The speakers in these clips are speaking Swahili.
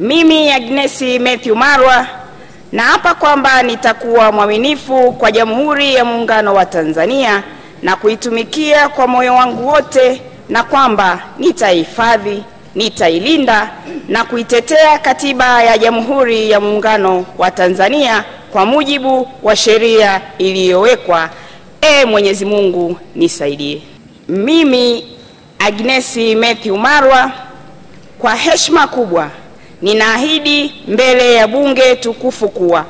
Mimi Agnes Matthew Marwa naapa kwamba nitakuwa mwaminifu kwa Jamhuri ya Muungano wa Tanzania na kuitumikia kwa moyo wangu wote, na kwamba nitahifadhi, nitailinda na kuitetea Katiba ya Jamhuri ya Muungano wa Tanzania kwa mujibu wa sheria iliyowekwa. Mwenyezi Mungu nisaidie. Mimi Agnes Matthew Marwa kwa heshima kubwa ninaahidi mbele ya bunge tukufu kuwa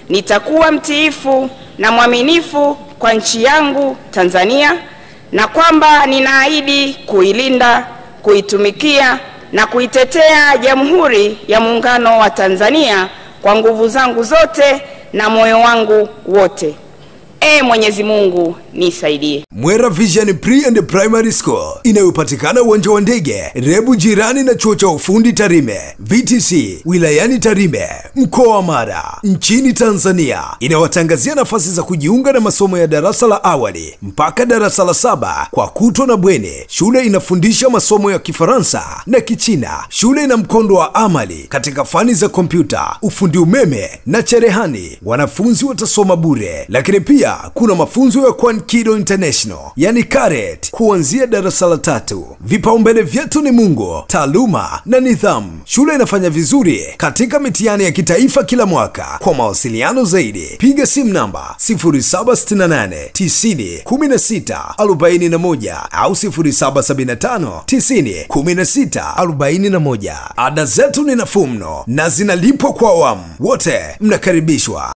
nitakuwa mtiifu na mwaminifu kwa nchi yangu Tanzania, na kwamba ninaahidi kuilinda, kuitumikia na kuitetea Jamhuri ya Muungano wa Tanzania kwa nguvu zangu zote na moyo wangu wote. Mwenyezi Mungu nisaidie. Mwera Vision Pre and Primary School inayopatikana uwanja wa ndege Rebu, jirani na chuo cha ufundi Tarime VTC wilayani Tarime, mkoa wa Mara, nchini Tanzania, inawatangazia nafasi za kujiunga na masomo ya darasa la awali mpaka darasa la 7 kwa kutwa na bweni. Shule inafundisha masomo ya Kifaransa na Kichina. Shule ina mkondo wa amali katika fani za kompyuta, ufundi umeme na cherehani. Wanafunzi watasoma bure, lakini pia kuna mafunzo ya Kwankido International, yani karet, kuanzia darasa la 3. Vipaumbele vyetu ni Mungu, taaluma na nidhamu. Shule inafanya vizuri katika mitihani ya kitaifa kila mwaka. Kwa mawasiliano zaidi, piga simu namba 0768 90 16 41 au 0775 90 16 41. Ada zetu ni nafuu mno na zinalipwa kwa awamu. Wote mnakaribishwa.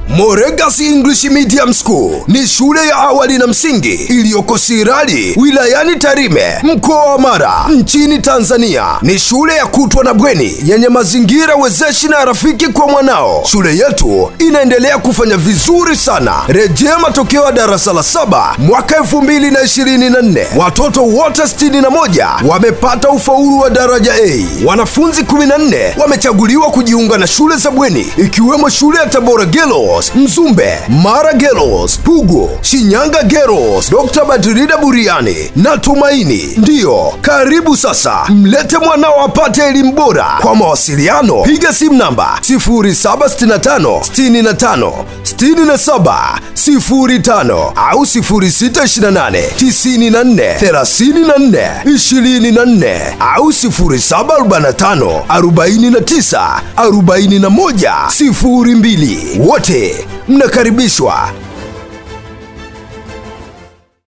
Moregas English Medium School ni shule ya awali na msingi iliyoko Sirari wilayani Tarime, mkoa wa Mara, nchini Tanzania. Ni shule ya kutwa na bweni yenye mazingira wezeshi na rafiki kwa mwanao. Shule yetu inaendelea kufanya vizuri sana. Rejea matokeo ya darasa la 7 mwaka 2024. Watoto wote 61 wamepata ufaulu wa daraja A. Wanafunzi 14 wamechaguliwa kujiunga na shule za bweni, ikiwemo shule ya Tabora Girls, Mzumbe, Mara Girls, Pugu, Shinyanga Girls, Dr. Badrida Buriani na Tumaini. Ndiyo, karibu sasa, mlete mwanao apate elimu bora. Kwa mawasiliano, piga simu namba 0765 65 67 05 au 0628 94 34 24 au 0745 49 41 02. Wote mnakaribishwa.